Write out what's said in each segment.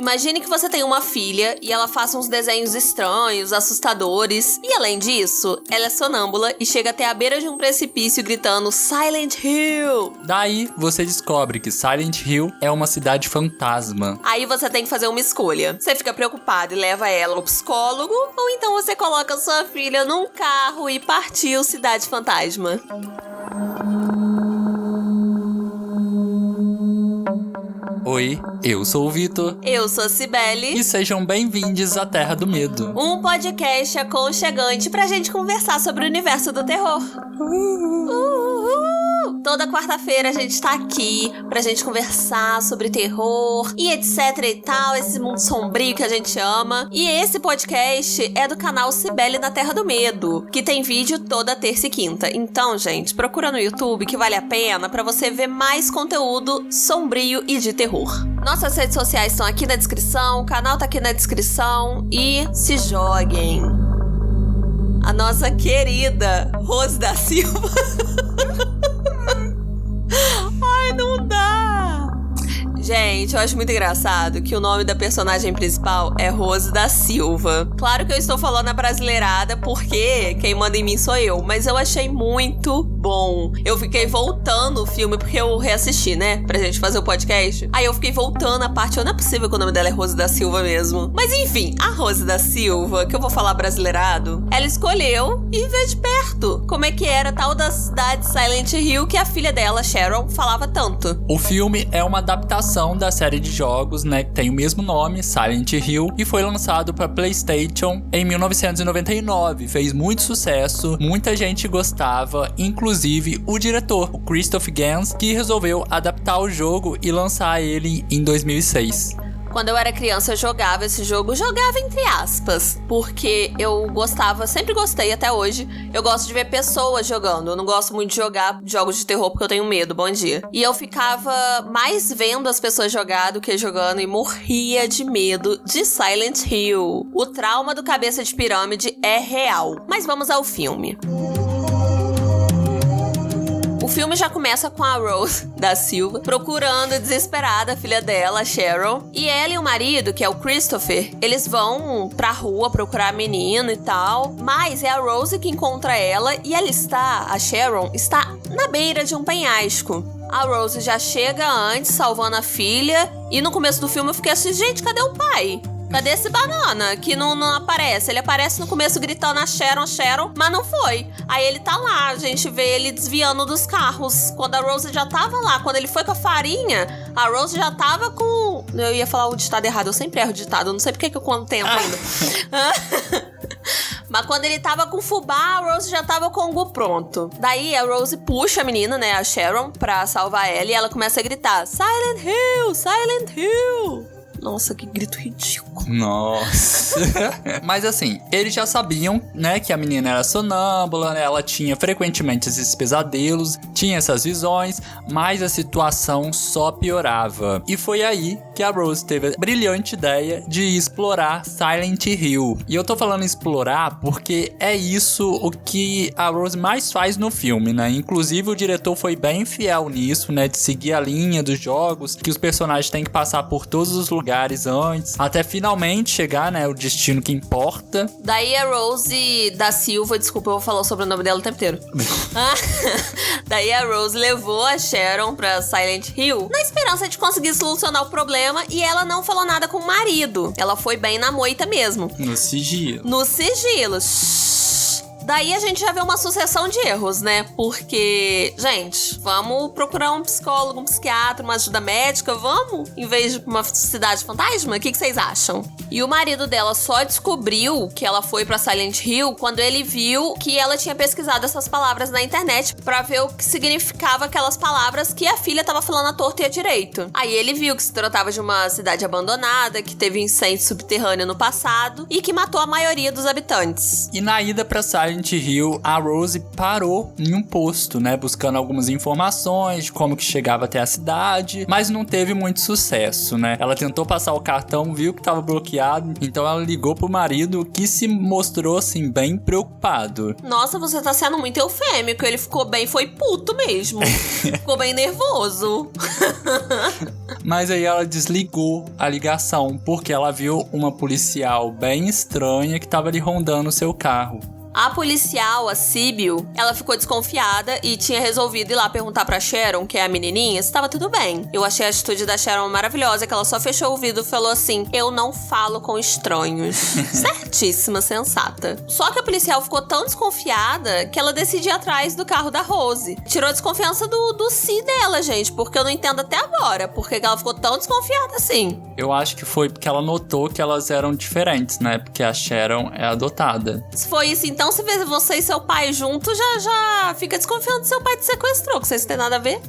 Imagine que você tem uma filha e ela faça uns desenhos estranhos, assustadores. E além disso, ela é sonâmbula e chega até a beira de um precipício gritando Silent Hill. Daí, você descobre que Silent Hill é uma cidade fantasma. Aí você tem que fazer uma escolha. Você fica preocupado e leva ela ao psicólogo, ou então você coloca sua filha num carro e partiu Cidade Fantasma. Oi, eu sou o Vitor. Eu sou a Cibele. E sejam bem-vindos à Terra do Medo. Um podcast aconchegante pra gente conversar sobre o universo do terror. Toda quarta-feira a gente tá aqui pra gente conversar sobre terror e etc e tal, esse mundo sombrio que a gente ama. E esse podcast é do canal Cibele na Terra do Medo, que tem vídeo toda terça e quinta. Então, gente, procura no YouTube que vale a pena pra você ver mais conteúdo sombrio e de terror. Nossas redes sociais estão aqui na descrição, o canal tá aqui na descrição e se joguem. A nossa querida Rose da Silva. Ai, não dá! Gente, eu acho muito engraçado que o nome da personagem principal é Rose da Silva. Claro que eu estou falando a brasileirada porque quem manda em mim sou eu, mas eu achei muito bom. Eu fiquei voltando o filme porque eu reassisti, né? Pra gente fazer o podcast. Aí eu fiquei voltando a parte, não é possível que o nome dela é Rose da Silva mesmo. Mas enfim, a Rose da Silva, que eu vou falar brasileirado, ela escolheu ir ver de perto como é que era a tal da cidade Silent Hill que a filha dela, Sharon, falava tanto. O filme é uma adaptação da série de jogos, né, que tem o mesmo nome, Silent Hill, e foi lançado para PlayStation em 1999. Fez muito sucesso, muita gente gostava, inclusive o diretor, o Christopher Gans, que resolveu adaptar o jogo e lançar ele em 2006. Quando eu era criança, eu jogava esse jogo, jogava entre aspas, porque eu gostava, sempre gostei até hoje, eu gosto de ver pessoas jogando, eu não gosto muito de jogar jogos de terror porque eu tenho medo, bom dia. E eu ficava mais vendo as pessoas jogar do que jogando e morria de medo de Silent Hill. O trauma do cabeça de pirâmide é real. Mas vamos ao filme. O filme já começa com a Rose da Silva procurando desesperada a filha dela, a Sharon. E ela e o marido, que é o Christopher, eles vão pra rua procurar a menina e tal. Mas é a Rose que encontra ela e a Sharon está na beira de um penhasco. A Rose já chega antes, salvando a filha. E no começo do filme eu fiquei assim, gente, cadê o pai? Cadê esse banana que não aparece? Ele aparece no começo gritando a Sharon, Sharon, mas não foi. Aí ele tá lá, a gente vê ele desviando dos carros. Quando a Rose já tava lá, quando ele foi com a farinha, a Rose já tava com... Eu ia falar o ditado errado, eu sempre erro o ditado, eu não sei porque que eu conto tempo ainda. Mas quando ele tava com o fubá, a Rose já tava com o gu pronto. Daí a Rose puxa a menina, né, a Sharon, pra salvar ela e ela começa a gritar Silent Hill, Silent Hill. Nossa, que grito ridículo. Nossa. Mas assim, eles já sabiam, né, que a menina era sonâmbula, né, ela tinha frequentemente esses pesadelos, tinha essas visões, mas a situação só piorava. E foi aí que a Rose teve a brilhante ideia de explorar Silent Hill. E eu tô falando explorar porque é isso o que a Rose mais faz no filme, né? Inclusive o diretor foi bem fiel nisso, né, de seguir a linha dos jogos, que os personagens têm que passar por todos os lugares antes, até finalmente chegar, né, o destino que importa. Daí a Rose da Silva, desculpa, eu vou falar sobre o nome dela o tempo inteiro. Daí a Rose levou a Sharon pra Silent Hill na esperança de conseguir solucionar o problema e ela não falou nada com o marido. Ela foi bem na moita mesmo. No sigilo. No sigilo. Daí a gente já vê uma sucessão de erros, né? Porque, gente, vamos procurar um psicólogo, um psiquiatra, uma ajuda médica, vamos? Em vez de uma cidade fantasma? O que vocês acham? E o marido dela só descobriu que ela foi pra Silent Hill quando ele viu que ela tinha pesquisado essas palavras na internet pra ver o que significava aquelas palavras que a filha tava falando à torta e à direito. Aí ele viu que se tratava de uma cidade abandonada, que teve incêndio subterrâneo no passado e que matou a maioria dos habitantes. E na ida pra Silent Silent Hill, a Rose parou em um posto, né? Buscando algumas informações de como que chegava até a cidade, mas não teve muito sucesso, né? Ela tentou passar o cartão, viu que tava bloqueado, então ela ligou pro marido, que se mostrou, assim, bem preocupado. Nossa, você tá sendo muito eufêmico. Ele ficou bem, foi puto mesmo. Ficou bem nervoso. Mas aí ela desligou a ligação, porque ela viu uma policial bem estranha que tava ali rondando o seu carro. A policial, a Sibyl, ela ficou desconfiada e tinha resolvido ir lá perguntar pra Sharon, que é a menininha, se tava tudo bem. Eu achei a atitude da Sharon maravilhosa, que ela só fechou o ouvido e falou assim: eu não falo com estranhos. Certíssima, sensata. Só que a policial ficou tão desconfiada que ela decidiu ir atrás do carro da Rose. Tirou a desconfiança do si dela, gente, porque eu não entendo até agora porque ela ficou tão desconfiada assim. Eu acho que foi porque ela notou que elas eram diferentes, né? Porque a Sharon é adotada. Se foi isso, então se vê você e seu pai juntos, já fica desconfiando que seu pai te sequestrou, que vocês não têm nada a ver.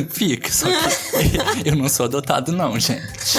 Fica, só que eu não sou adotado não, gente.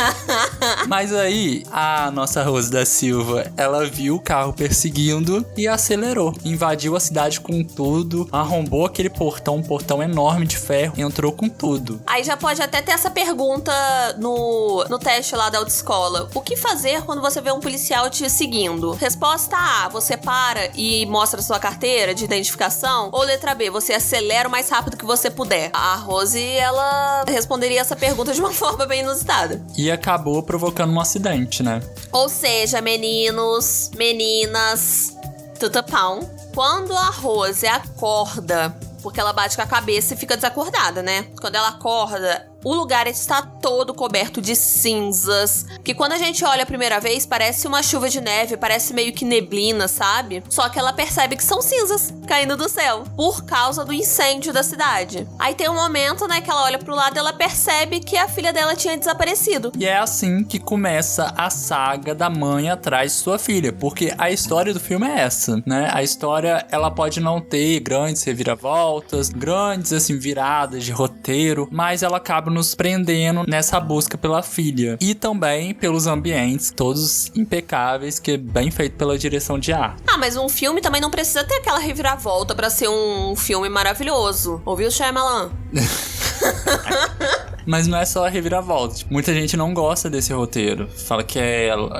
Mas aí, a nossa Rose da Silva, ela viu o carro perseguindo e acelerou. Invadiu a cidade com tudo, arrombou aquele portão, um portão enorme de ferro, entrou com tudo. Aí já pode até ter essa pergunta no teste lá da autoescola. O que fazer quando você vê um policial te seguindo? Resposta A, você para e mostra sua carteira de identificação. Ou letra B, você acelera o mais rápido que você puder. A Rose, ela responderia essa pergunta de uma forma bem inusitada. E acabou provocando um acidente, né? Ou seja, meninos, meninas, tutupão, quando a Rose acorda, porque ela bate com a cabeça e fica desacordada, né? Quando ela acorda, o lugar está todo coberto de cinzas, que quando a gente olha a primeira vez, parece uma chuva de neve, parece meio que neblina, sabe? Só que ela percebe que são cinzas caindo do céu, por causa do incêndio da cidade. Aí tem um momento, né, que ela olha pro lado e ela percebe que a filha dela tinha desaparecido. E é assim que começa a saga da mãe atrás de sua filha, porque a história do filme é essa, né? A história, ela pode não ter grandes reviravoltas, grandes, assim, viradas de roteiro, mas ela acaba nos prendendo nessa busca pela filha. E também pelos ambientes, todos impecáveis, que é bem feito pela direção de arte. Ah, mas um filme também não precisa ter aquela reviravolta pra ser um filme maravilhoso. Ouviu, Shyamalan? Mas não é só a reviravolta. Tipo, muita gente não gosta desse roteiro. Fala que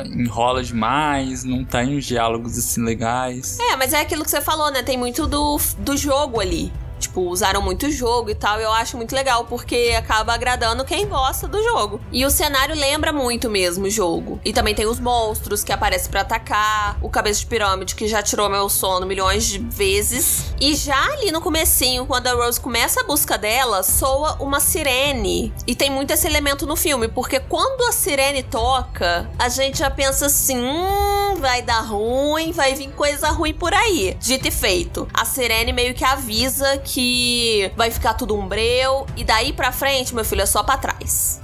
enrola demais, não tem uns diálogos assim legais. É, mas é aquilo que você falou, né? Tem muito do jogo ali. Tipo, usaram muito o jogo e tal, e eu acho muito legal, porque acaba agradando quem gosta do jogo. E o cenário lembra muito mesmo o jogo. E também tem os monstros que aparecem pra atacar, o cabeça de pirâmide que já tirou meu sono milhões de vezes. E já ali no comecinho, quando a Rose começa a busca dela, soa uma sirene. E tem muito esse elemento no filme, porque quando a sirene toca, a gente já pensa assim, vai dar ruim, vai vir coisa ruim por aí. Dito e feito. A sirene meio que avisa que vai ficar tudo um breu, e daí pra frente, meu filho, é só pra trás.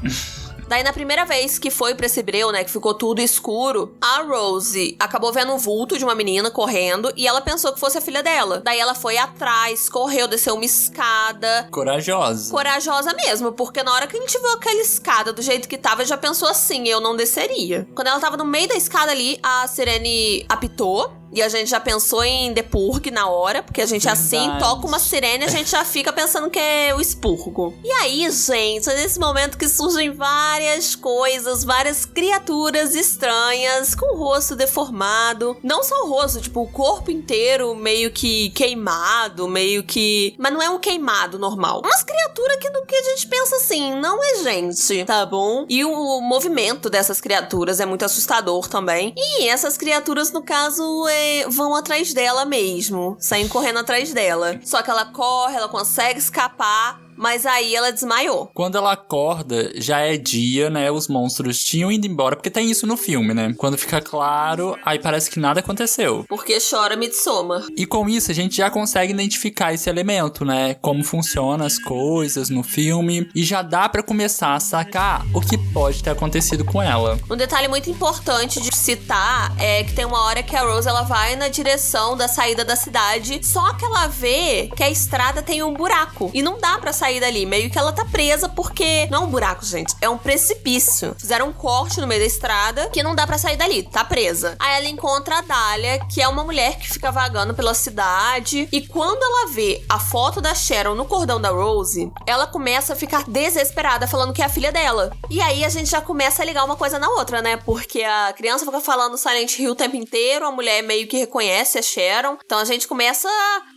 Daí, na primeira vez que foi pra esse breu, né, que ficou tudo escuro, a Rose acabou vendo um vulto de uma menina correndo e ela pensou que fosse a filha dela. Daí ela foi atrás, correu, desceu uma escada. Corajosa. Corajosa mesmo, porque na hora que a gente viu aquela escada do jeito que tava, já pensou assim, eu não desceria. Quando ela tava no meio da escada ali, a sirene apitou. E a gente já pensou em The Purge na hora, porque a gente Verdade. assim toca uma sirene, a gente já fica pensando que é o expurgo. E aí, gente, é nesse momento que surgem várias coisas, várias criaturas estranhas, com o rosto deformado. Não só o rosto, tipo, o corpo inteiro meio que queimado, meio que... Mas não é um queimado normal. Umas criaturas que a gente pensa assim, não é gente, tá bom? E o movimento dessas criaturas é muito assustador também. E essas criaturas, no caso, vão atrás dela mesmo, saem correndo atrás dela. Só que ela corre, ela consegue escapar, mas aí ela desmaiou. Quando ela acorda, já é dia, né? Os monstros tinham ido embora, porque tem isso no filme, né? Quando fica claro, aí parece que nada aconteceu. Porque chora Midsommar. E com isso, a gente já consegue identificar esse elemento, né? Como funcionam as coisas no filme. E já dá pra começar a sacar o que pode ter acontecido com ela. Um detalhe muito importante de citar é que tem uma hora que a Rose, ela vai na direção da saída da cidade, só que ela vê que a estrada tem um buraco. E não dá pra sair sair dali. Meio que ela tá presa porque... Não é um buraco, gente. É um precipício. Fizeram um corte no meio da estrada que não dá pra sair dali. Tá presa. Aí ela encontra a Dália, que é uma mulher que fica vagando pela cidade. E quando ela vê a foto da Sharon no cordão da Rose, ela começa a ficar desesperada, falando que é a filha dela. E aí a gente já começa a ligar uma coisa na outra, né? Porque a criança fica falando Silent Hill o tempo inteiro, a mulher meio que reconhece a Sharon. Então a gente começa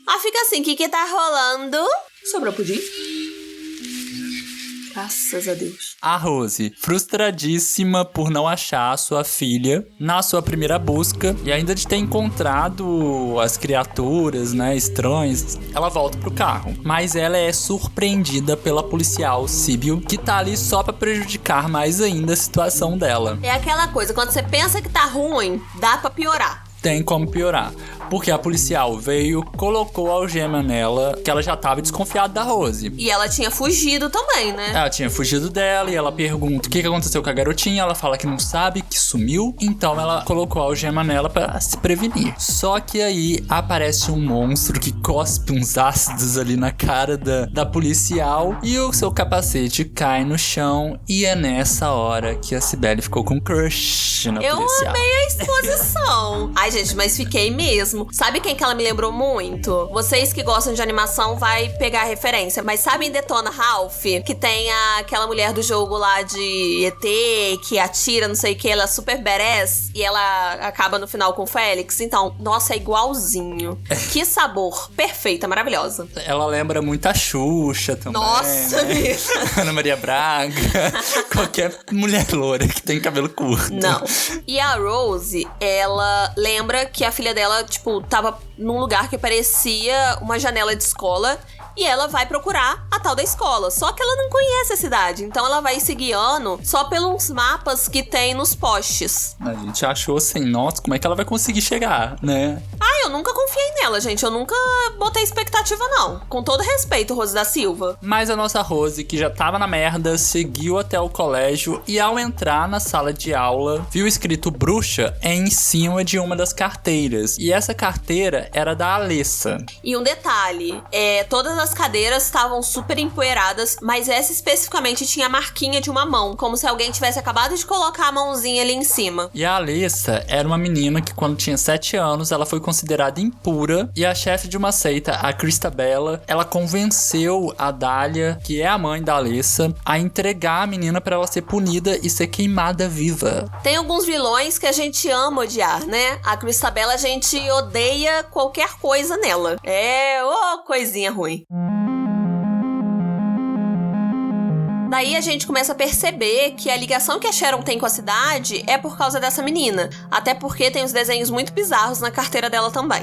a ficar assim, o que tá rolando? Sobrou pudim? Graças a Deus. A Rose, frustradíssima por não achar a sua filha na sua primeira busca e ainda de ter encontrado as criaturas, né, estranhas, ela volta pro carro. Mas ela é surpreendida pela policial Sybil, que tá ali só pra prejudicar mais ainda a situação dela. É aquela coisa, quando você pensa que tá ruim, dá pra piorar. Tem como piorar. Porque a policial veio, colocou a algema nela, que ela já tava desconfiada da Rose. E ela tinha fugido também, né? Ela tinha fugido dela e ela pergunta o que aconteceu com a garotinha. Ela fala que não sabe, que sumiu. Então ela colocou a algema nela pra se prevenir. Só que aí aparece um monstro que cospe uns ácidos ali na cara da policial. E o seu capacete cai no chão. E é nessa hora que a Cibele ficou com crush na policial. Eu amei a exposição. Ai, gente, mas fiquei mesmo. Sabe quem que ela me lembrou muito? Vocês que gostam de animação vai pegar a referência. Mas sabe em Detona Ralph? Que tem aquela mulher do jogo lá de ET, que atira, não sei o que, ela é super badass. E ela acaba no final com o Félix. Então, nossa, é igualzinho. Que sabor. Perfeita, maravilhosa. Ela lembra muito a Xuxa também. Nossa, né? Ana Maria Braga. Qualquer mulher loura que tem cabelo curto. Não. E a Rose, ela lembra que a filha dela, tipo, tava num lugar que parecia uma janela de escola. E ela vai procurar a tal da escola. Só que ela não conhece a cidade. Então ela vai se guiando só pelos mapas que tem nos postes. A gente achou assim, nossa, como é que ela vai conseguir chegar, né? Ah, eu nunca confiei nela, gente. Eu nunca botei expectativa, não. Com todo respeito, Rose da Silva. Mas a nossa Rose, que já tava na merda, seguiu até o colégio. E ao entrar na sala de aula, viu escrito bruxa em cima de uma das carteiras. E essa carteira era da Alessa. E um detalhe, todas as cadeiras estavam super empoeiradas, mas essa especificamente tinha a marquinha de uma mão, como se alguém tivesse acabado de colocar a mãozinha ali em cima. E a Alessa era uma menina que quando tinha 7 anos, ela foi considerada impura, e a chefe de uma seita, a Cristabella, ela convenceu a Dália, que é a mãe da Alessa, a entregar a menina pra ela ser punida e ser queimada viva. Tem alguns vilões que a gente ama odiar, né? A Cristabella a gente odeia qualquer coisa nela. Coisinha ruim. Daí a gente começa a perceber que a ligação que a Sharon tem com a cidade é por causa dessa menina. Até porque tem uns desenhos muito bizarros na carteira dela também.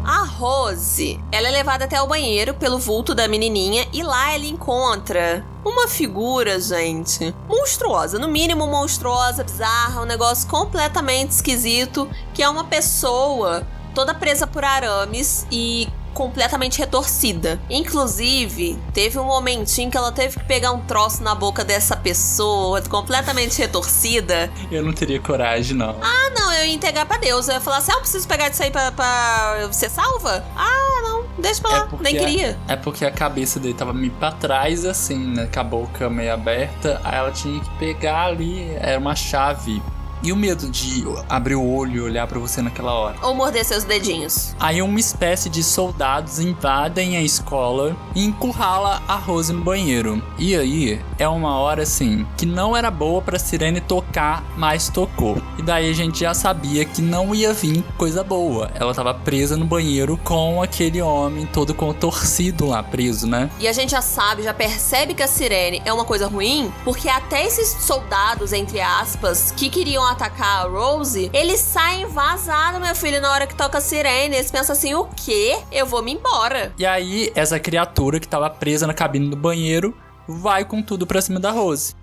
A Rose, ela é levada até o banheiro pelo vulto da menininha e lá ela encontra uma figura, gente, monstruosa, no mínimo monstruosa, bizarra, um negócio completamente esquisito, que é uma pessoa toda presa por arames e completamente retorcida. Inclusive, teve um momentinho que ela teve que pegar um troço na boca dessa pessoa completamente retorcida. Eu não teria coragem, não. Ah, não, eu ia entregar pra Deus. Eu ia falar assim, eu preciso pegar disso aí pra ser salva? Ah, não, deixa pra lá, nem queria. É porque a cabeça dele tava meio pra trás, assim, né, com a boca meio aberta. Aí ela tinha que pegar ali, era uma chave. E o medo de abrir o olho e olhar pra você naquela hora? Ou morder seus dedinhos. Aí uma espécie de soldados invadem a escola e encurrala a Rose no banheiro. E aí é uma hora assim que não era boa pra Sirene tocar, mas tocou. E daí a gente já sabia que não ia vir coisa boa. Ela tava presa no banheiro com aquele homem todo contorcido lá preso, né? E a gente já sabe, já percebe que a Sirene é uma coisa ruim, porque até esses soldados, entre aspas, que queriam atacar a Rose, eles saem vazados, meu filho, na hora que toca a sirene. Eles pensam assim, o quê? Eu vou me embora. E aí, essa criatura que tava presa na cabine do banheiro vai com tudo pra cima da Rose.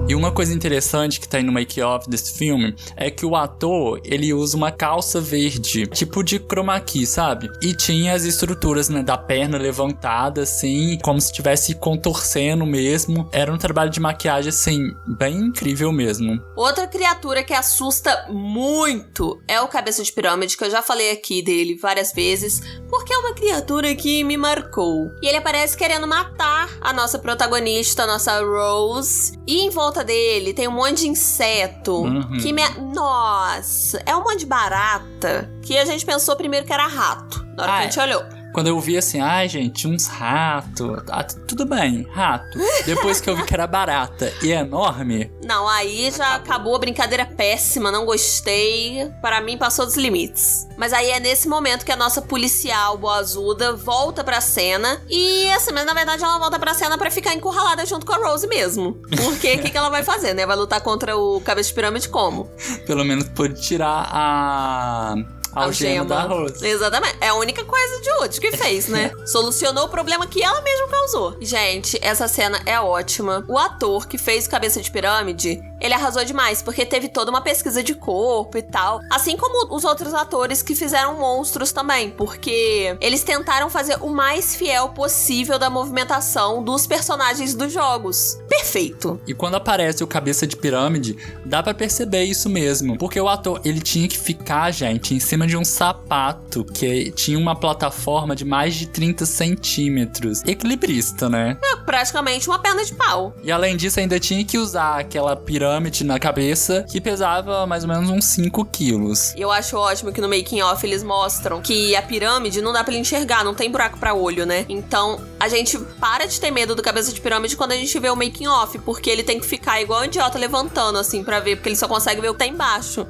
E uma coisa interessante que tá aí no make-off desse filme é que o ator, ele usa uma calça verde, tipo de chroma key, sabe? E tinha as estruturas, né, da perna levantada, assim, como se estivesse contorcendo mesmo. Era um trabalho de maquiagem, assim, bem incrível mesmo. Outra criatura que assusta muito é o Cabeça de Pirâmide, que eu já falei aqui dele várias vezes, porque é uma criatura que me marcou. E ele aparece querendo matar a nossa protagonista, a nossa Rose. E em volta dele tem um monte de inseto que Nossa, é um monte de barata que a gente pensou primeiro que era rato, na hora que a gente olhou. Quando eu vi assim, gente, uns ratos. Tudo bem, rato. Depois que eu vi que era barata e enorme. Não, aí já acabou a brincadeira péssima, não gostei. Para mim, passou dos limites. Mas aí é nesse momento que a nossa policial boazuda volta pra cena. E assim, mas na verdade ela volta pra cena pra ficar encurralada junto com a Rose mesmo. Porque o que ela vai fazer, né? Vai lutar contra o Cabeça de Pirâmide como? Pelo menos pode tirar a algema da Rose. Exatamente. É a única coisa de útil que fez, né? Solucionou o problema que ela mesma causou. Gente, essa cena é ótima. O ator que fez Cabeça de Pirâmide, ele arrasou demais, porque teve toda uma pesquisa de corpo e tal. Assim como os outros atores que fizeram monstros também, porque eles tentaram fazer o mais fiel possível da movimentação dos personagens dos jogos. Perfeito. E quando aparece o Cabeça de Pirâmide, dá pra perceber isso mesmo. Porque o ator, ele tinha que ficar, gente, em cima de um sapato que tinha uma plataforma de mais de 30 centímetros. Equilibrista, né? É praticamente uma perna de pau. E além disso, ainda tinha que usar aquela pirâmide na cabeça que pesava mais ou menos uns 5 quilos. Eu acho ótimo que no making off eles mostram que a pirâmide não dá pra ele enxergar, não tem buraco pra olho, né? Então a gente para de ter medo do Cabeça de Pirâmide quando a gente vê o making off, porque ele tem que ficar igual um idiota levantando assim pra ver, porque ele só consegue ver o que tá embaixo.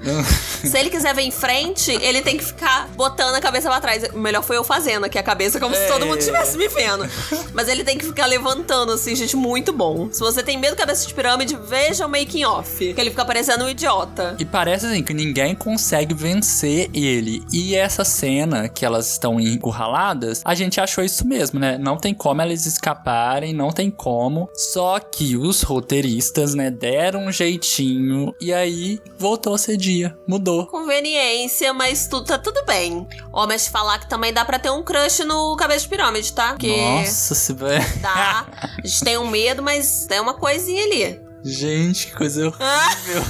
Se ele quiser ver em frente, ele tem que ficar botando a cabeça pra trás. O melhor foi eu fazendo aqui a cabeça, como se todo mundo estivesse me vendo. Mas ele tem que ficar levantando, assim, gente, muito bom. Se você tem medo do Cabeça de Pirâmide, veja o making off, que ele fica parecendo um idiota. E parece, assim, que ninguém consegue vencer ele. E essa cena, que elas estão encurraladas, a gente achou isso mesmo, né? Não tem como elas escaparem, não tem como. Só que os roteiristas, né, deram um jeitinho e aí voltou a ser dia. Mudou. Conveniência, mas tá tudo bem. Ó, mas falar que também dá pra ter um crush no Cabeça de Pirâmide, tá? Porque nossa, se vai. dá. A gente tem um medo, mas tem uma coisinha ali. Gente, que coisa horrível.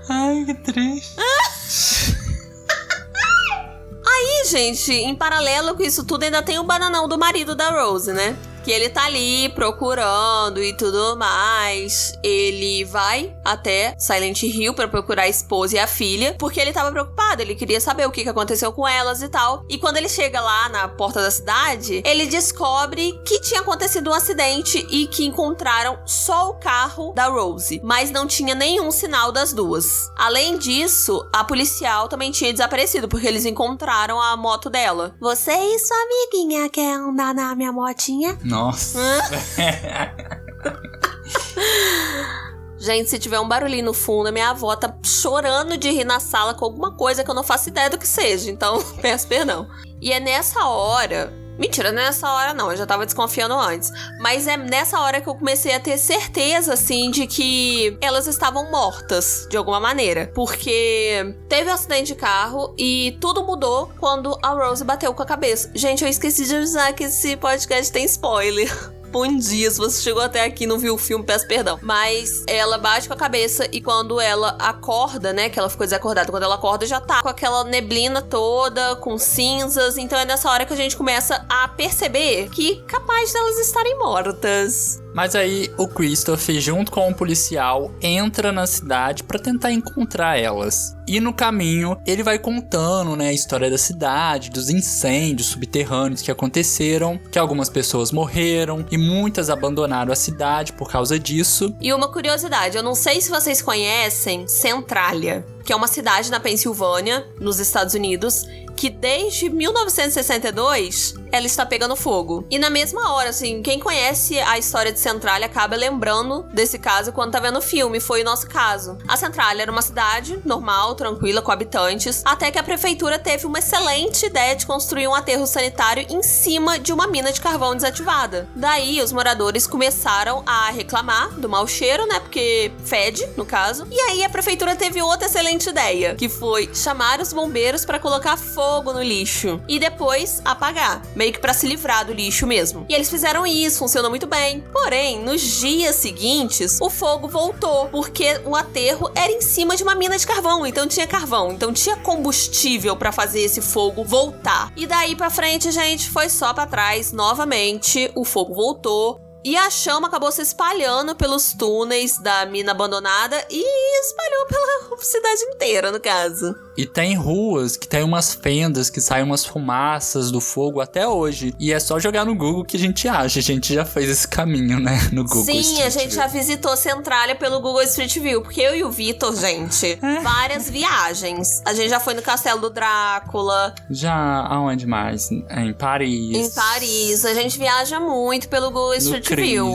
Ai, que triste. Aí, gente, em paralelo com isso tudo, ainda tem o bananão do marido da Rose, né? Que ele tá ali procurando e tudo mais. Ele vai até Silent Hill pra procurar a esposa e a filha, porque ele tava preocupado, ele queria saber o que aconteceu com elas e tal. E quando ele chega lá na porta da cidade, ele descobre que tinha acontecido um acidente e que encontraram só o carro da Rose, mas não tinha nenhum sinal das duas. Além disso, a policial também tinha desaparecido, porque eles encontraram a moto dela. Você e sua amiguinha quer andar na minha motinha? Nossa. Gente, se tiver um barulhinho no fundo, a minha avó tá chorando de rir na sala com alguma coisa que eu não faço ideia do que seja. Então, peço perdão. E é nessa hora... Mentira, não é nessa hora não, eu já tava desconfiando antes. Mas é nessa hora que eu comecei a ter certeza, assim, de que elas estavam mortas, de alguma maneira. Porque teve um acidente de carro e tudo mudou quando a Rose bateu com a cabeça. Gente, eu esqueci de avisar que esse podcast tem spoiler. Bom dia, se você chegou até aqui e não viu o filme, peço perdão. Mas ela bate com a cabeça e quando ela acorda, né, que ela ficou desacordada, quando ela acorda já tá com aquela neblina toda, com cinzas. Então é nessa hora que a gente começa a perceber que capaz delas estarem mortas. Mas aí o Christopher, junto com o policial, entra na cidade pra tentar encontrar elas. E no caminho, ele vai contando, né, a história da cidade, dos incêndios subterrâneos que aconteceram, que algumas pessoas morreram e muitas abandonaram a cidade por causa disso. E uma curiosidade, eu não sei se vocês conhecem Centralia, que é uma cidade na Pensilvânia, nos Estados Unidos, que desde 1962 ela está pegando fogo. E na mesma hora, assim, quem conhece a história de Centralia acaba lembrando desse caso quando tá vendo o filme. Foi o nosso caso. A Centralia era uma cidade normal, tranquila, com habitantes, até que a prefeitura teve uma excelente ideia de construir um aterro sanitário em cima de uma mina de carvão desativada. Daí, os moradores começaram a reclamar do mau cheiro, né? Porque fede, no caso. E aí, a prefeitura teve outra excelente ideia, que foi chamar os bombeiros pra colocar fogo no lixo e depois apagar, meio que pra se livrar do lixo mesmo. E eles fizeram isso, funcionou muito bem. Porém, nos dias seguintes, o fogo voltou, porque o aterro era em cima de uma mina de carvão, então tinha combustível pra fazer esse fogo voltar. E daí pra frente, gente, foi só pra trás, novamente, o fogo voltou. E a chama acabou se espalhando pelos túneis da mina abandonada e espalhou pela cidade inteira, no caso. E tem ruas que tem umas fendas que saem umas fumaças do fogo até hoje. E é só jogar no Google que a gente acha. A gente já fez esse caminho, né? No Google Sim, Street a gente View. já visitou Centralia pelo Google Street View. Porque eu e o Vitor, gente, várias viagens. A gente já foi no Castelo do Drácula. Já aonde mais? Em Paris. Em Paris. A gente viaja muito pelo Google Street View.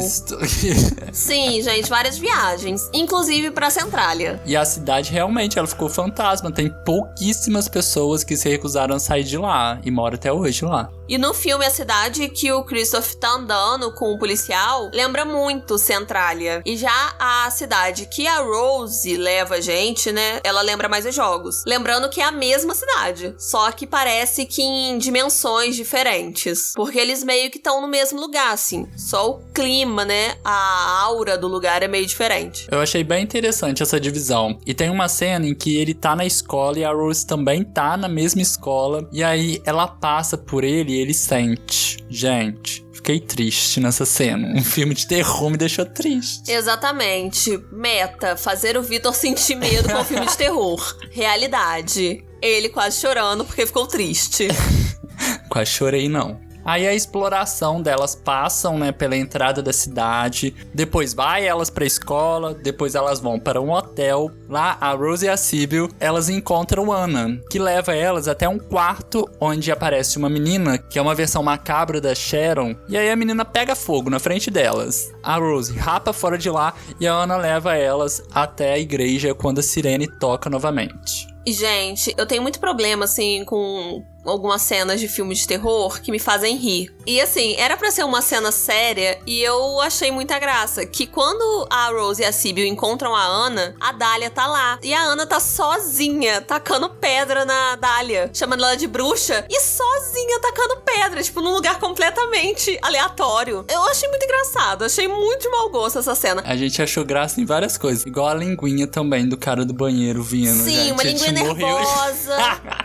Sim, gente, várias viagens. Inclusive pra Centralia. E a cidade realmente, ela ficou fantasma. Tem pouquíssimas pessoas que se recusaram a sair de lá. E moram até hoje lá. E no filme, a cidade que o Christopher tá andando com o policial lembra muito Centralia. E já a cidade que a Rose leva a gente, né? Ela lembra mais os jogos. Lembrando que é a mesma cidade. Só que parece que em dimensões diferentes. Porque eles meio que estão no mesmo lugar, assim. Só o clima, né? A aura do lugar é meio diferente. Eu achei bem interessante essa divisão. E tem uma cena em que ele tá na escola e a Rose também tá na mesma escola. E aí ela passa por ele e ele sente. Gente, fiquei triste nessa cena. Um filme de terror me deixou triste. Exatamente. Meta, fazer o Vitor sentir medo com um filme de terror. Realidade. Ele quase chorando porque ficou triste. Quase chorei, não. Aí a exploração delas passam, né, pela entrada da cidade. Depois vai elas pra escola. Depois elas vão para um hotel. Lá, a Rose e a Sybil, elas encontram Anna, que leva elas até um quarto onde aparece uma menina, que é uma versão macabra da Sharon. E aí a menina pega fogo na frente delas. A Rose rapa fora de lá e a Anna leva elas até a igreja quando a sirene toca novamente. E, gente, eu tenho muito problema, assim, com algumas cenas de filmes de terror que me fazem rir. E, assim, era pra ser uma cena séria e eu achei muita graça. Que quando a Rose e a Sybil encontram a Anna, a Dália tá lá. E a Anna tá sozinha, tacando pedra na Dália, chamando ela de bruxa. E sozinha tacando pedra, tipo, num lugar completamente aleatório. Eu achei muito engraçado, achei muito de mau gosto essa cena. A gente achou graça em várias coisas. Igual a linguinha também do cara do banheiro vindo. Sim, gente. uma linguinha nervosa.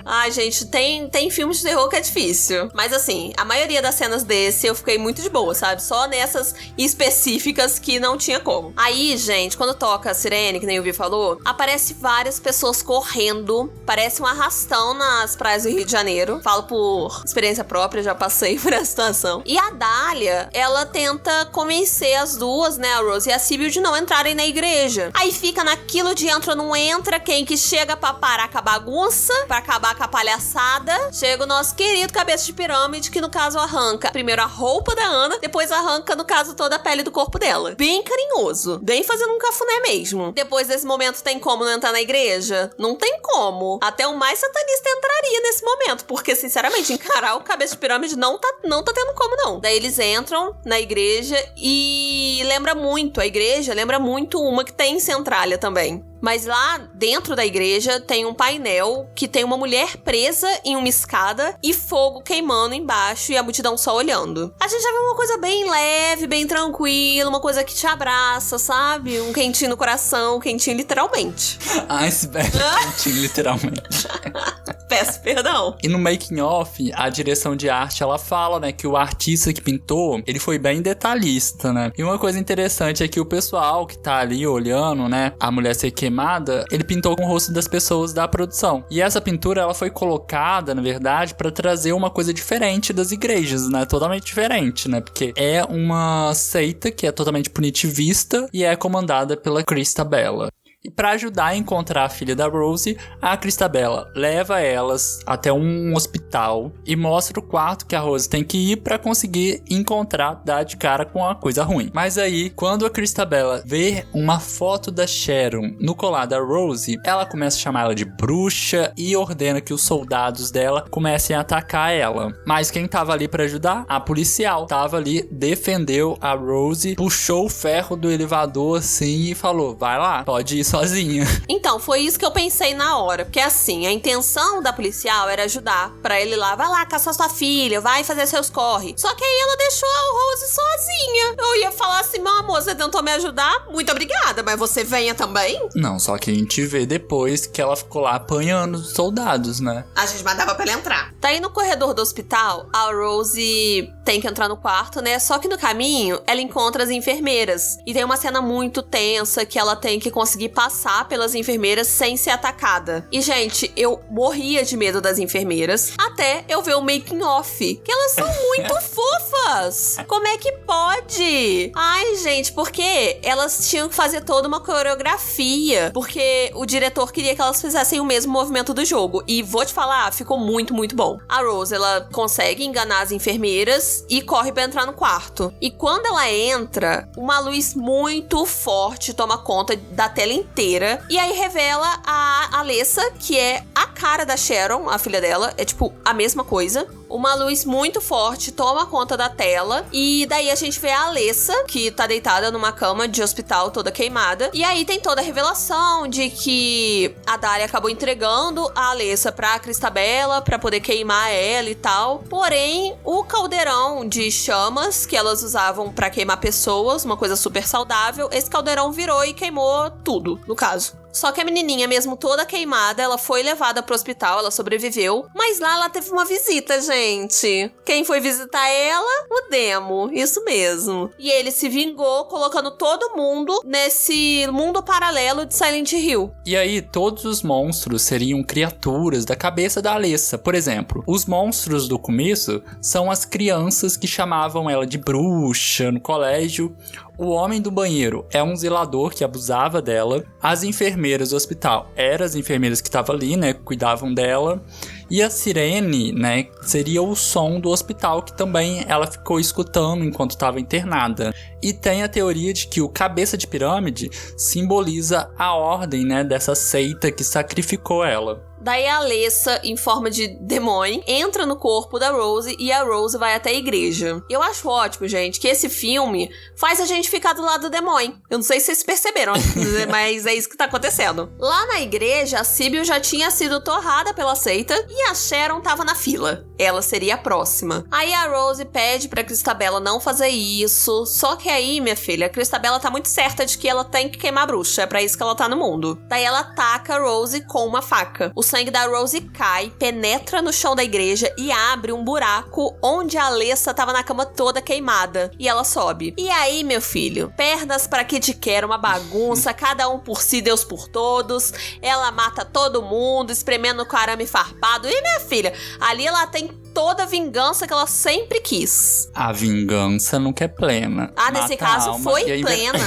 Ai, gente, tem filmes de terror que é difícil. Mas assim, a maioria das cenas desse eu fiquei muito de boa, sabe? Só nessas específicas que não tinha como. Aí, gente, quando toca a sirene, que nem o Vi falou, aparece várias pessoas correndo. Parece um arrastão nas praias do Rio de Janeiro. Falo por experiência própria, já passei por essa situação. E a Dália, ela tenta convencer as duas, né, a Rose e a Sybil, de não entrarem na igreja. Aí fica naquilo de entra ou não entra, quem que chega pra parar com a bagunça, pra acabar com a palhaçada. Chega o nosso querido cabeça de pirâmide, que no caso arranca primeiro a roupa da Anna, depois arranca, no caso, toda a pele do corpo dela. Bem carinhoso, bem fazendo um cafuné mesmo. Depois desse momento, tem como não entrar na igreja? Não tem como. Até o mais satanista entraria nesse momento, porque, sinceramente, encarar o cabeça de pirâmide não tá tendo como, não. Daí eles entram na igreja e a igreja lembra muito uma que tem em Centralia também. Mas lá dentro da igreja tem um painel que tem uma mulher presa em uma escada e fogo queimando embaixo e a multidão só olhando. A gente já viu uma coisa bem leve, bem tranquila, uma coisa que te abraça, sabe? Um quentinho no coração, quentinho literalmente. Iceberg quentinho, literalmente. Peço perdão. E no making off, a direção de arte, ela fala, né, que o artista que pintou, ele foi bem detalhista, né? E uma coisa interessante é que o pessoal que tá ali olhando, né, a mulher ser queimada, ele pintou com o rosto das pessoas da produção. E essa pintura, ela foi colocada, na verdade, pra trazer uma coisa diferente das igrejas, né? Totalmente diferente, né? Porque é uma seita que é totalmente punitivista e é comandada pela Christabella. E pra ajudar a encontrar a filha da Rose, a Cristabella leva elas até um hospital e mostra o quarto que a Rose tem que ir pra conseguir encontrar, dar de cara com a coisa ruim. Mas aí, quando a Cristabella vê uma foto da Sharon no colar da Rose, ela começa a chamar ela de bruxa e ordena que os soldados dela comecem a atacar ela. Mas quem tava ali pra ajudar? A policial. Tava ali, defendeu a Rose, puxou o ferro do elevador assim e falou: vai lá, pode ir sozinha. Então, foi isso que eu pensei na hora. Porque assim, a intenção da policial era ajudar pra ele lá. Vai lá, caçar sua filha, vai fazer seus corre. Só que aí ela deixou a Rose sozinha. Eu ia falar assim: meu amor, você tentou me ajudar? Muito obrigada, mas você venha também? Não, só que a gente vê depois que ela ficou lá apanhando os soldados, né? A gente mandava pra ela entrar. Tá aí no corredor do hospital, a Rose tem que entrar no quarto, né? Só que no caminho, ela encontra as enfermeiras. E tem uma cena muito tensa que ela tem que conseguir passar pelas enfermeiras sem ser atacada. E, gente, eu morria de medo das enfermeiras até eu ver o making off, que elas são muito fofas. Como é que pode? Ai, gente, porque elas tinham que fazer toda uma coreografia, porque o diretor queria que elas fizessem o mesmo movimento do jogo. E vou te falar, ficou muito, muito bom. A Rose, ela consegue enganar as enfermeiras e corre pra entrar no quarto. E quando ela entra, uma luz muito forte toma conta da tela inteira. E aí revela a Alessa, que é a cara da Sharon, a filha dela. É tipo a mesma coisa. Uma luz muito forte toma conta da tela. E daí a gente vê a Alessa, que tá deitada numa cama de hospital toda queimada. E aí tem toda a revelação de que a Dália acabou entregando a Alessa pra Cristabella pra poder queimar ela e tal. Porém, o caldeirão de chamas que elas usavam pra queimar pessoas, uma coisa super saudável, esse caldeirão virou e queimou tudo, no caso. Só que a menininha, mesmo toda queimada, ela foi levada pro hospital, ela sobreviveu. Mas lá ela teve uma visita, gente. Quem foi visitar ela? O Demo, isso mesmo. E ele se vingou, colocando todo mundo nesse mundo paralelo de Silent Hill. E aí, todos os monstros seriam criaturas da cabeça da Alessa. Por exemplo, os monstros do começo são as crianças que chamavam ela de bruxa no colégio. O homem do banheiro é um zelador que abusava dela. As enfermeiras do hospital eram as enfermeiras que estavam ali, né? Cuidavam dela. E a sirene, né? Seria o som do hospital que também ela ficou escutando enquanto estava internada. E tem a teoria de que o cabeça de pirâmide simboliza a ordem, né? Dessa seita que sacrificou ela. Daí a Alessa, em forma de demônio, entra no corpo da Rose e a Rose vai até a igreja. Eu acho ótimo, gente, que esse filme faz a gente ficar do lado do demônio. Eu não sei se vocês perceberam, mas é isso que tá acontecendo. Lá na igreja, a Sibyl já tinha sido torrada pela seita e a Sharon tava na fila. Ela seria a próxima. Aí a Rose pede pra Cristabella não fazer isso. Só que aí, minha filha, a Cristabella tá muito certa de que ela tem que queimar a bruxa. É pra isso que ela tá no mundo. Daí ela ataca a Rose com uma faca. O sangue da Rose cai, penetra no chão da igreja e abre um buraco onde a Alessa tava na cama toda queimada. E ela sobe. E aí, meu filho, pernas pra que te quer, uma bagunça, cada um por si, Deus por todos. Ela mata todo mundo, espremendo com arame farpado. E, minha filha, ali ela tem toda a vingança que ela sempre quis. A vingança nunca é plena. Ah, nesse caso foi plena.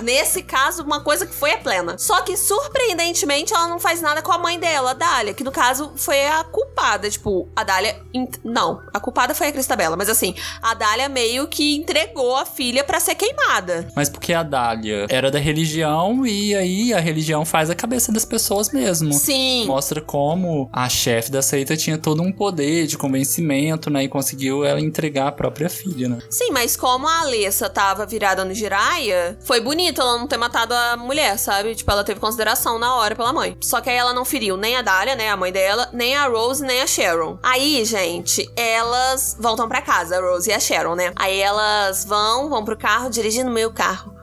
Nesse caso, uma coisa que foi é plena. Só que, surpreendentemente, ela não faz nada com a mãe dela, a Dália, que no caso foi a culpada. Tipo, a Dália... Não, a culpada foi a Cristabella, mas assim, a Dália meio que entregou a filha pra ser queimada. Mas porque a Dália era da religião e aí a religião faz a cabeça das pessoas mesmo. Sim. Mostra como a chefe da seita tinha todo um poder de convencimento, né, e conseguiu ela entregar a própria filha, né? Sim, mas como a Alessa tava virada no Jiraiya, foi bonito ela não ter matado a mulher, sabe? Tipo, ela teve consideração na hora pela mãe. Só que aí ela não feriu nem a Dália, né, a mãe dela, nem a Rose, nem a Sharon. Aí, gente, elas voltam pra casa, a Rose e a Sharon, né? Aí elas vão pro carro, dirigindo meu carro.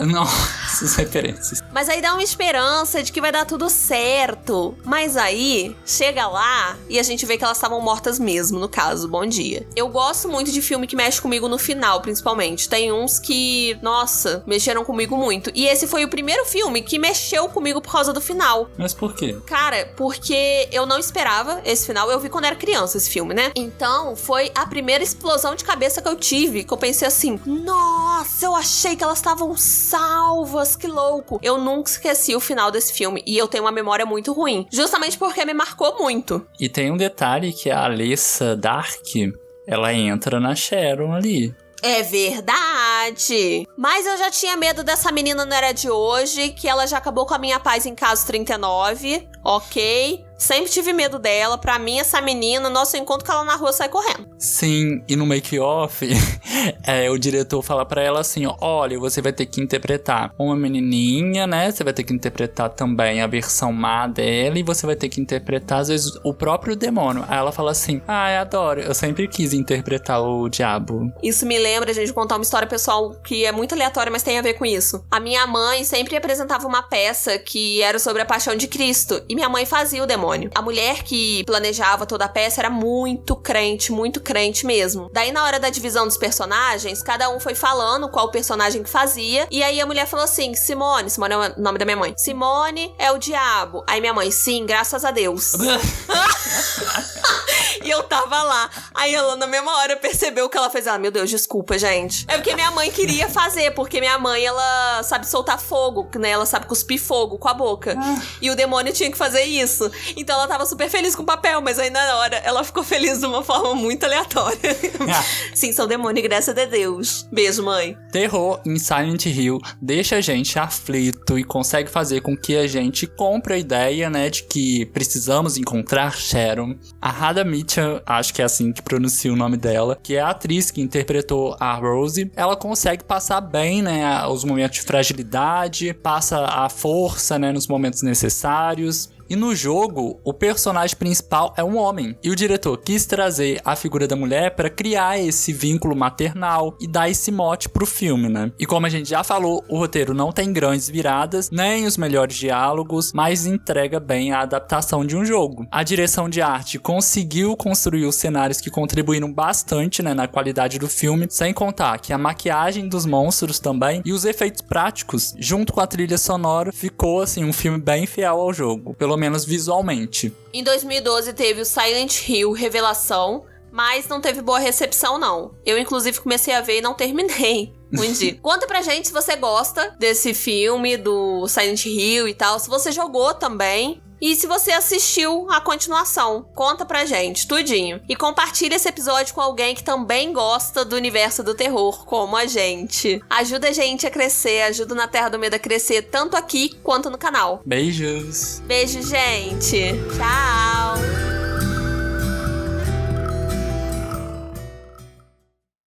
Nossa, as referências. Mas aí dá uma esperança de que vai dar tudo certo. Mas aí, chega lá e a gente vê que elas estavam mortas mesmo, no caso, bom dia. Eu gosto muito de filme que mexe comigo no final, principalmente. Tem uns que, nossa, mexeram comigo muito. E esse foi o primeiro filme que mexeu comigo por causa do final. Mas por quê? Cara, porque eu não esperava esse final. Eu vi quando era criança esse filme, né? Então, foi a primeira explosão de cabeça que eu tive. Que eu pensei assim, nossa, eu achei achei que elas estavam salvas, que louco. Eu nunca esqueci o final desse filme e eu tenho uma memória muito ruim, justamente porque me marcou muito. E tem um detalhe que a Alessa Dark, ela entra na Sharon ali. É verdade. Mas eu já tinha medo dessa menina Não Era De Hoje, que ela já acabou com a minha paz em Caso 39, ok? Sempre tive medo dela. Pra mim, essa menina, nosso encontro com ela na rua, sai correndo. Sim, e no make-off, o diretor fala pra ela assim, ó, olha, você vai ter que interpretar uma menininha, né? Você vai ter que interpretar também a versão má dela e você vai ter que interpretar, às vezes, o próprio demônio. Aí ela fala assim, eu adoro, eu sempre quis interpretar o diabo. Isso me lembra, gente, de contar uma história pessoal que é muito aleatória, mas tem a ver com isso. A minha mãe sempre apresentava uma peça que era sobre a paixão de Cristo, e minha mãe fazia o demônio. A mulher que planejava toda a peça era muito crente mesmo. Daí, na hora da divisão dos personagens, cada um foi falando qual personagem que fazia, e aí a mulher falou assim, Simone é o nome da minha mãe, Simone é o diabo. Aí minha mãe, sim, graças a Deus. E eu tava lá. Aí ela, na mesma hora, percebeu que ela fez. Meu Deus, desculpa, gente. É porque minha mãe queria fazer, porque minha mãe, ela sabe soltar fogo, né? Ela sabe cuspir fogo com a boca. E o demônio tinha que fazer isso. Então ela tava super feliz com o papel, mas aí na hora ela ficou feliz de uma forma muito aleatória. Sim, sou demônio, graças a Deus. Beijo, mãe. Terror em Silent Hill deixa a gente aflito e consegue fazer com que a gente compre a ideia, né, de que precisamos encontrar Sharon. A Radha Mitchell, acho que é assim que pronuncia o nome dela, que é a atriz que interpretou a Rose, ela consegue passar bem, né, os momentos de fragilidade, passa a força, né, nos momentos necessários. E no jogo, o personagem principal é um homem. E o diretor quis trazer a figura da mulher para criar esse vínculo maternal e dar esse mote pro filme, né? E como a gente já falou, o roteiro não tem grandes viradas, nem os melhores diálogos, mas entrega bem a adaptação de um jogo. A direção de arte conseguiu construir os cenários que contribuíram bastante, né, na qualidade do filme, sem contar que a maquiagem dos monstros também e os efeitos práticos, junto com a trilha sonora, ficou assim um filme bem fiel ao jogo. Pelo menos visualmente. Em 2012 teve o Silent Hill Revelação, mas não teve boa recepção, não. Eu, inclusive, comecei a ver e não terminei. Conta pra gente se você gosta desse filme, do Silent Hill e tal, se você jogou também. E se você assistiu a continuação, conta pra gente, tudinho. E compartilha esse episódio com alguém que também gosta do universo do terror, como a gente. Ajuda a gente a crescer, ajuda o Na Terra do Medo a crescer, tanto aqui quanto no canal. Beijos! Beijo, gente! Tchau!